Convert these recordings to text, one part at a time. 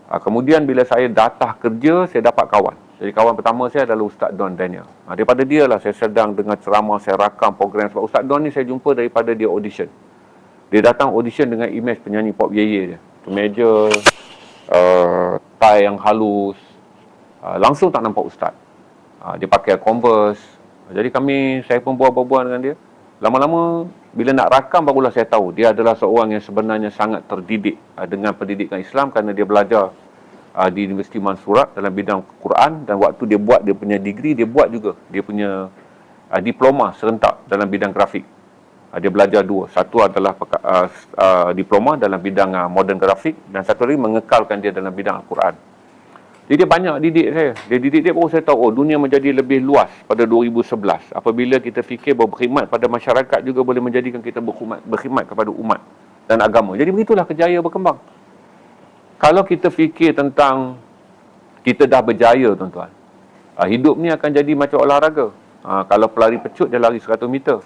Kemudian bila saya datang kerja, saya dapat kawan. Jadi kawan pertama saya adalah Ustaz Don Daniel. Daripada dia lah saya sedang dengar ceramah, saya rakam program. Sebab Ustaz Don ni saya jumpa daripada dia audition. Dia datang audition dengan image penyanyi pop Ye dia. Kemeja, tie yang halus. Langsung tak nampak Ustaz. Dia pakai Converse. Jadi saya pun bual-bual dengan dia. Lama-lama bila nak rakam barulah saya tahu dia adalah seorang yang sebenarnya sangat terdidik dengan pendidikan Islam kerana dia belajar di Universiti Mansurat dalam bidang Quran, dan waktu dia buat dia punya degree, dia buat juga dia punya diploma serentak dalam bidang grafik. Dia belajar dua. Satu adalah diploma dalam bidang modern grafik, dan satu lagi mengekalkan dia dalam bidang Al-Quran. Jadi dia banyak didik saya. Dia didik dia baru saya tahu, dunia menjadi lebih luas pada 2011. Apabila kita fikir bahawa berkhidmat pada masyarakat juga boleh menjadikan kita berkhidmat kepada umat dan agama. Jadi begitulah kejayaan berkembang. Kalau kita fikir tentang kita dah berjaya, tuan-tuan, hidup ni akan jadi macam olahraga. Kalau pelari pecut, dia lari 100 meter.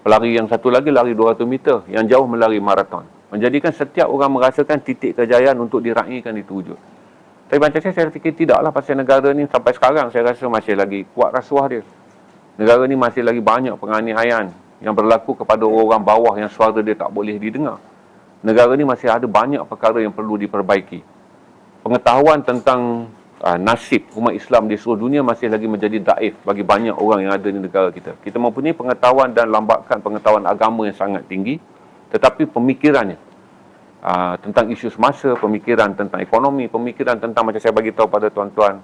Pelari yang satu lagi lari 200 meter. Yang jauh melari maraton. Menjadikan setiap orang merasakan titik kejayaan untuk diraihkan itu wujud. Tapi macam saya fikir tidaklah, pasal negara ni sampai sekarang saya rasa masih lagi kuat rasuah dia. Negara ni masih lagi banyak penganiayaan yang berlaku kepada orang bawah yang suara dia tak boleh didengar. Negara ni masih ada banyak perkara yang perlu diperbaiki. Pengetahuan tentang nasib umat Islam di seluruh dunia masih lagi menjadi daif bagi banyak orang yang ada di negara kita. Kita mempunyai pengetahuan dan lambakan pengetahuan agama yang sangat tinggi, tetapi pemikirannya tentang isu semasa, pemikiran tentang ekonomi, pemikiran tentang, macam saya bagi tahu pada tuan-tuan,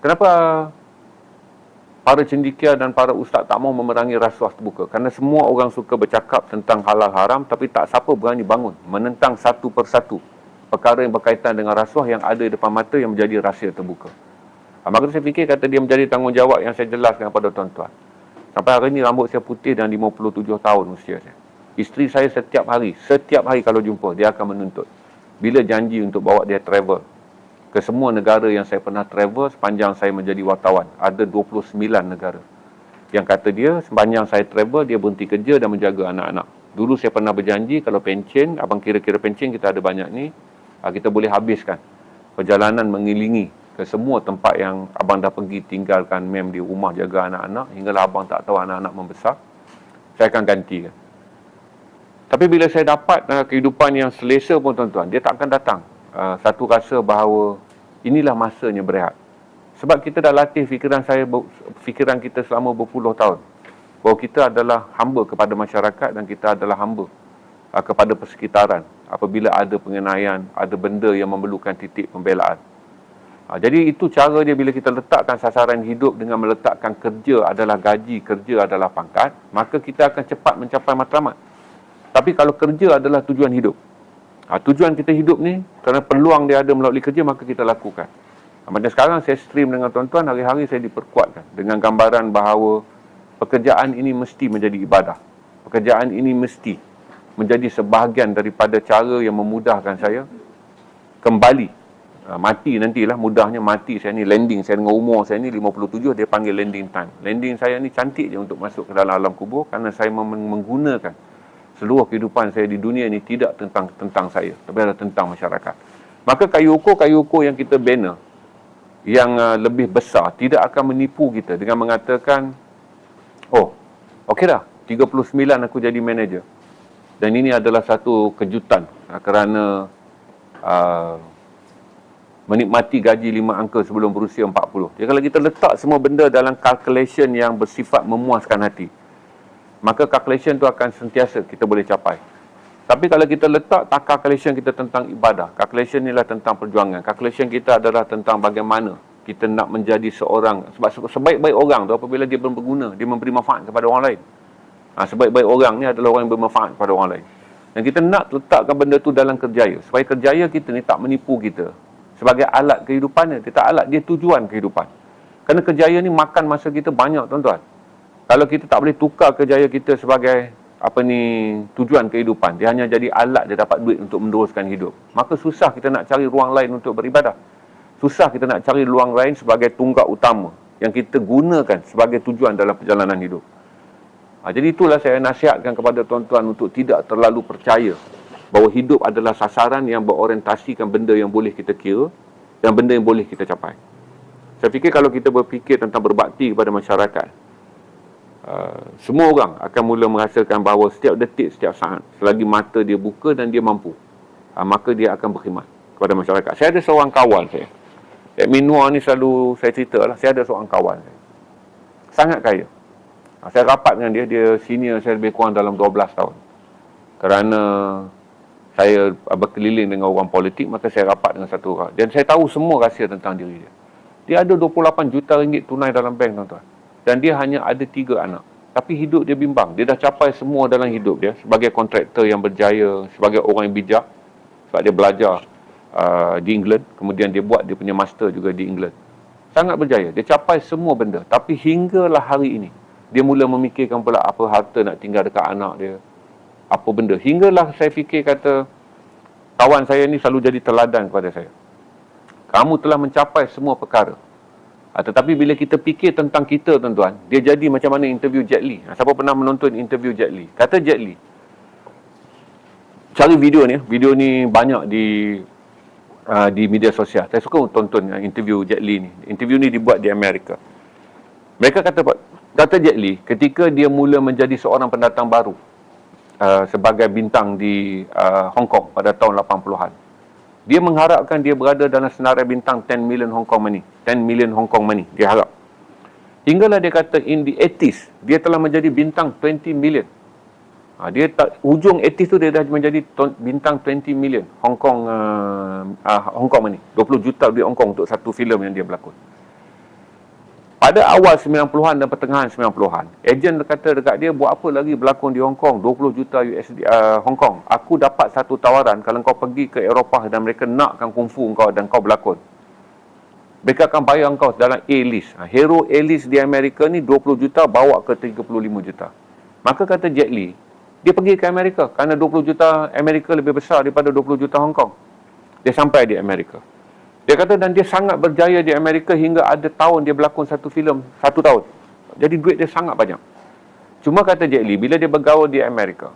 kenapa para cendekia dan para ustaz tak mau memerangi rasuah terbuka? Kerana semua orang suka bercakap tentang halal haram, tapi tak siapa berani bangun menentang satu persatu perkara yang berkaitan dengan rasuah yang ada di depan mata yang menjadi rahsia terbuka. Maka saya fikir kata dia menjadi tanggungjawab yang saya jelaskan kepada tuan-tuan. Sampai hari ini rambut saya putih dan 57 tahun usia saya. Isteri saya setiap hari kalau jumpa, dia akan menuntut. Bila janji untuk bawa dia travel ke semua negara yang saya pernah travel sepanjang saya menjadi wartawan. Ada 29 negara. Yang kata dia, sepanjang saya travel, dia berhenti kerja dan menjaga anak-anak. Dulu saya pernah berjanji, kalau pencen, abang kira-kira pencen kita ada banyak ni, kita boleh habiskan perjalanan mengelilingi ke semua tempat yang abang dah pergi, tinggalkan mem di rumah jaga anak-anak, hinggalah abang tak tahu anak-anak membesar. Saya akan gantikan. Tapi bila saya dapat kehidupan yang selesa pun, tuan-tuan, dia tak akan datang satu rasa bahawa inilah masanya berehat. Sebab kita dah latih fikiran kita selama berpuluh tahun, bahawa kita adalah hamba kepada masyarakat dan kita adalah hamba kepada persekitaran apabila ada pengenaian, ada benda yang memerlukan titik pembelaan. Jadi itu cara dia bila kita letakkan sasaran hidup dengan meletakkan kerja adalah gaji, kerja adalah pangkat, maka kita akan cepat mencapai matlamat. Tapi kalau kerja adalah tujuan hidup, tujuan kita hidup ni kerana peluang dia ada melalui kerja, maka kita lakukan. Macam sekarang saya stream dengan tuan-tuan, hari-hari saya diperkuatkan dengan gambaran bahawa pekerjaan ini mesti menjadi ibadah. Pekerjaan ini mesti menjadi sebahagian daripada cara yang memudahkan saya kembali. Mati nantilah, mudahnya mati saya ni, landing saya dengan umur saya ni 57, dia panggil landing time. Landing saya ni cantik je untuk masuk ke dalam alam kubur kerana saya menggunakan seluruh kehidupan saya di dunia ini tidak tentang saya, tapi adalah tentang masyarakat. Maka kayu ukur yang kita bina yang lebih besar tidak akan menipu kita dengan mengatakan, oh, okey dah, 39 aku jadi manager. Dan ini adalah satu kejutan kerana menikmati gaji 5 angka sebelum berusia 40. Jadi kalau kita letak semua benda dalam calculation yang bersifat memuaskan hati, maka calculation tu akan sentiasa kita boleh capai. Tapi kalau kita letak calculation kita tentang ibadah, calculation inilah tentang perjuangan, calculation kita adalah tentang bagaimana kita nak menjadi seorang, sebab sebaik-baik orang tu apabila dia berguna, dia memberi manfaat kepada orang lain. Sebaik-baik orang ni adalah orang yang bermanfaat kepada orang lain. Dan kita nak letakkan benda tu dalam kerjaya, supaya kerjaya kita ni tak menipu kita sebagai alat kehidupannya. Dia tak alat, dia tujuan kehidupan. Kerana kerjaya ni makan masa kita banyak, tuan-tuan. Kalau kita tak boleh tukar kerjaya kita sebagai tujuan kehidupan, dia hanya jadi alat dia dapat duit untuk meneruskan hidup, maka susah kita nak cari ruang lain untuk beribadah. Susah kita nak cari ruang lain sebagai tunggak utama yang kita gunakan sebagai tujuan dalam perjalanan hidup. Jadi itulah saya nasihatkan kepada tuan-tuan untuk tidak terlalu percaya bahawa hidup adalah sasaran yang berorientasikan benda yang boleh kita kira dan benda yang boleh kita capai. Saya fikir kalau kita berfikir tentang berbakti kepada masyarakat, semua orang akan mula merasakan bahawa setiap detik, setiap saat, selagi mata dia buka dan dia mampu, maka dia akan berkhidmat kepada masyarakat. Saya ada seorang kawan saya, Admin Noor ni selalu saya cerita lah, saya ada seorang kawan saya, sangat kaya. Saya rapat dengan dia, dia senior saya lebih kurang dalam 12 tahun. Kerana saya berkeliling dengan orang politik, maka saya rapat dengan satu orang. Dan saya tahu semua rahsia tentang diri dia. Dia ada 28 juta ringgit tunai dalam bank, tuan-tuan. Dan dia hanya ada 3 anak. Tapi hidup dia bimbang. Dia dah capai semua dalam hidup dia. Sebagai kontraktor yang berjaya, sebagai orang yang bijak. Sebab dia belajar di England. Kemudian dia buat dia punya master juga di England. Sangat berjaya. Dia capai semua benda. Tapi hinggalah hari ini, dia mula memikirkan pula apa harta nak tinggal dekat anak dia. Apa benda. Hinggalah saya fikir kata, kawan saya ni selalu jadi teladan kepada saya. Kamu telah mencapai semua perkara. Tetapi bila kita fikir tentang kita, tuan-tuan, dia jadi macam mana interview Jet Li. Siapa pernah menonton interview Jet Li? Kata Jet Li, cari video ni banyak di media sosial. Saya suka tonton interview Jet Li ni. Interview ni dibuat di Amerika. Mereka kata Jet Li, ketika dia mula menjadi seorang pendatang baru sebagai bintang di Hong Kong pada tahun 80-an. Dia mengharapkan dia berada dalam senarai bintang 10 million Hong Kong money. 10 million Hong Kong money, dia harap. Hinggalah dia kata in the 80s, dia telah menjadi bintang 20 million. Ujung 80s tu dia dah menjadi bintang 20 million Hong Kong money. 20 juta duit Hong Kong untuk satu filem yang dia berlakon. Pada awal 90-an dan pertengahan 90-an, ejen kata dekat dia, buat apa lagi berlakon di Hong Kong, 20 juta USD Hong Kong. Aku dapat satu tawaran, kalau kau pergi ke Eropah dan mereka nakkan kungfu kau dan kau berlakon, mereka akan bayar kau dalam A-list. Hero A-list di Amerika ni 20 juta bawa ke 35 juta. Maka kata Jet Li, dia pergi ke Amerika kerana 20 juta Amerika lebih besar daripada 20 juta Hong Kong. Dia sampai di Amerika. Dia kata dan dia sangat berjaya di Amerika hingga ada tahun dia berlakon satu filem, 1 tahun. Jadi duit dia sangat banyak. Cuma kata Jet Li, bila dia bergaul di Amerika,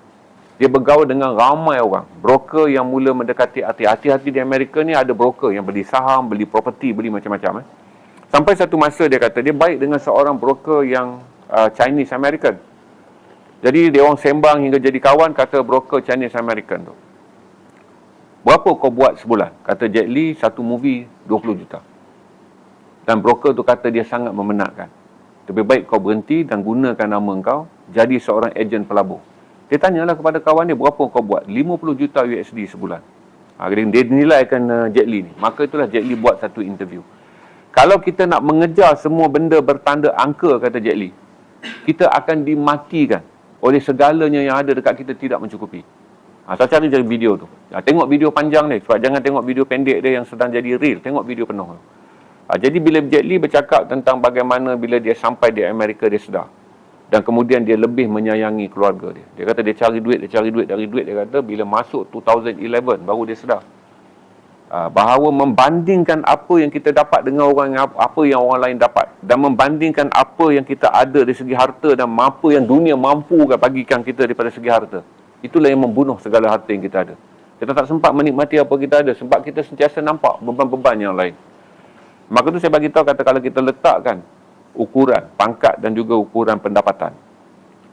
dia bergaul dengan ramai orang. Broker yang mula mendekati hati-hati di Amerika ni, ada broker yang beli saham, beli property, beli macam-macam. Sampai satu masa dia kata, dia baik dengan seorang broker yang Chinese American. Jadi dia orang sembang hingga jadi kawan, kata broker Chinese American tu. Berapa kau buat sebulan? Kata Jet Li, satu movie 20 juta. Dan broker tu kata dia sangat memenatkan. Lebih baik kau berhenti dan gunakan nama kau jadi seorang ejen pelabur. Dia tanyalah kepada kawan dia, berapa kau buat? 50 juta USD sebulan. Dia nilaikan Jet Li ni. Maka itulah Jet Li buat satu interview. Kalau kita nak mengejar semua benda bertanda angka, kata Jet Li, kita akan dimatikan oleh segalanya yang ada dekat kita tidak mencukupi. Saya cari video tu. Tengok video panjang ni. Sebab jangan tengok video pendek dia yang sedang jadi real. Tengok video penuh. Jadi bila Jet Li bercakap tentang bagaimana bila dia sampai di Amerika, dia sedar. Dan kemudian dia lebih menyayangi keluarga dia. Dia kata dia cari duit. Dia kata bila masuk 2011 baru dia sedar. Bahawa membandingkan apa yang kita dapat dengan apa yang orang lain dapat. Dan membandingkan apa yang kita ada dari segi harta dan apa yang dunia mampu bagikan kita daripada segi harta. Itulah yang membunuh segala harta yang kita ada. Kita tak sempat menikmati apa kita ada sebab kita sentiasa nampak beban-beban yang lain. Maka tu saya bagi tahu, kata kalau kita letakkan ukuran pangkat dan juga ukuran pendapatan,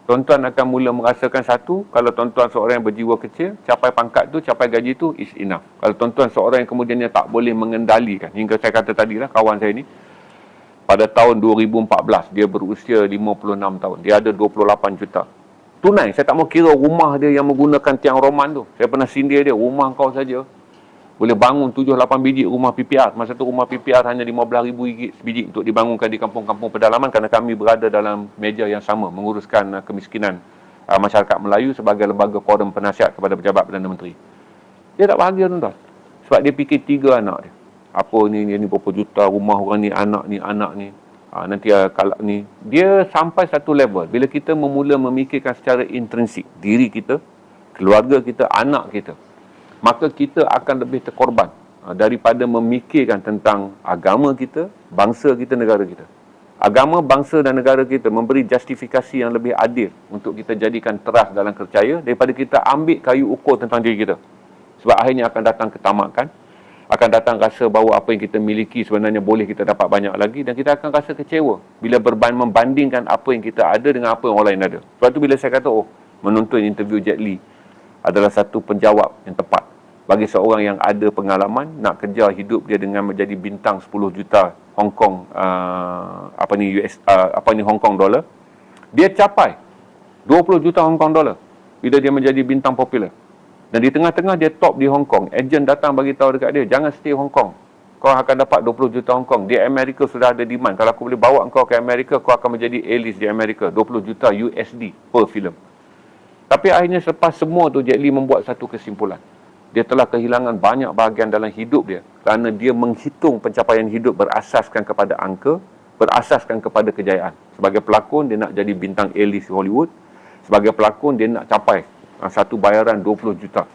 tuan-tuan akan mula merasakan satu, kalau tuan-tuan seorang yang berjiwa kecil, capai pangkat tu, capai gaji tu is enough. Kalau tuan-tuan seorang yang kemudiannya tak boleh mengendalikan, hingga saya kata tadilah kawan saya ni, pada tahun 2014 dia berusia 56 tahun, dia ada 28 juta tunai. Saya tak mau kira rumah dia yang menggunakan tiang roman tu. Saya pernah sindir dia, rumah kau saja boleh bangun 7-8 biji rumah PPR. Masa tu rumah PPR hanya RM15,000 sebiji untuk dibangunkan di kampung-kampung pedalaman, kerana kami berada dalam meja yang sama menguruskan kemiskinan masyarakat Melayu sebagai lembaga forum penasihat kepada pejabat Perdana Menteri. Dia tak bahagia, tuan-tuan. Sebab dia fikir 3 anak dia. Apa ni berapa juta rumah orang ni, anak ni. Nanti kalau ni, dia sampai satu level bila kita memula memikirkan secara intrinsik diri kita, keluarga kita, anak kita, maka kita akan lebih terkorban daripada memikirkan tentang agama kita, bangsa kita, negara kita. Agama, bangsa dan negara kita memberi justifikasi yang lebih adil untuk kita jadikan teras dalam kerjaya daripada kita ambil kayu ukur tentang diri kita. Sebab akhirnya akan datang ketamakan, akan datang rasa bahawa apa yang kita miliki sebenarnya boleh kita dapat banyak lagi, dan kita akan rasa kecewa bila membandingkan apa yang kita ada dengan apa yang orang lain ada. Sebab tu bila saya kata, menonton interview Jet Li adalah satu penjawab yang tepat bagi seorang yang ada pengalaman nak kejar hidup dia dengan menjadi bintang 10 juta Hong Kong Hong Kong dollar. Dia capai 20 juta Hong Kong dollar bila dia menjadi bintang popular. Dan di tengah-tengah dia top di Hong Kong. Ejen datang bagi tahu dekat dia, jangan stay Hong Kong. Kau akan dapat 20 juta Hong Kong. Di Amerika sudah ada demand. Kalau aku boleh bawa kau ke Amerika, kau akan menjadi A-list di Amerika. 20 juta USD per filem. Tapi akhirnya selepas semua tu, Jet Li membuat satu kesimpulan. Dia telah kehilangan banyak bahagian dalam hidup dia kerana dia menghitung pencapaian hidup berasaskan kepada angka, berasaskan kepada kejayaan. Sebagai pelakon, dia nak jadi bintang A-list Hollywood. Sebagai pelakon, dia nak capai satu bayaran 20 juta.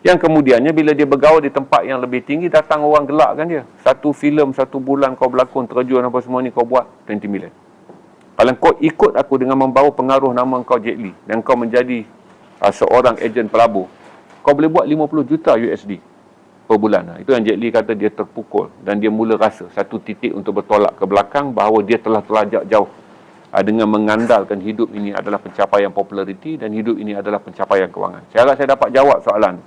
Yang kemudiannya bila dia bergaul di tempat yang lebih tinggi, datang orang gelakkan dia. Satu filem, satu bulan kau berlakon, terjun apa semua ni kau buat 20 million. Kalau kau ikut aku dengan membawa pengaruh nama kau Jet Li dan kau menjadi seorang ejen pelabur, kau boleh buat 50 juta USD per bulan. Itu yang Jet Li kata dia terpukul dan dia mula rasa satu titik untuk bertolak ke belakang bahawa dia telah terlajak jauh dengan mengandalkan hidup ini adalah pencapaian populariti dan hidup ini adalah pencapaian kewangan. Saya harap saya dapat jawab soalan.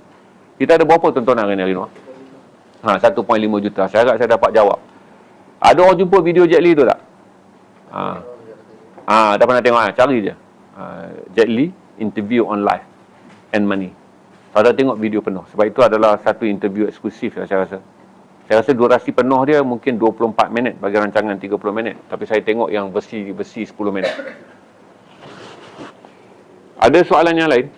Kita ada berapa tontonan hari ni, Rino? 1.5 juta. Saya harap saya dapat jawab. Ada orang jumpa video Jet Li tu tak? Dah pernah tengok, cari je. Jet Li interview on life and money. Pada tengok video penuh. Sebab itu adalah satu interview eksklusif saya rasa. Saya rasa durasi penuh dia mungkin 24 minit bagi rancangan 30 minit. Tapi saya tengok yang versi 10 minit. Ada soalan yang lain?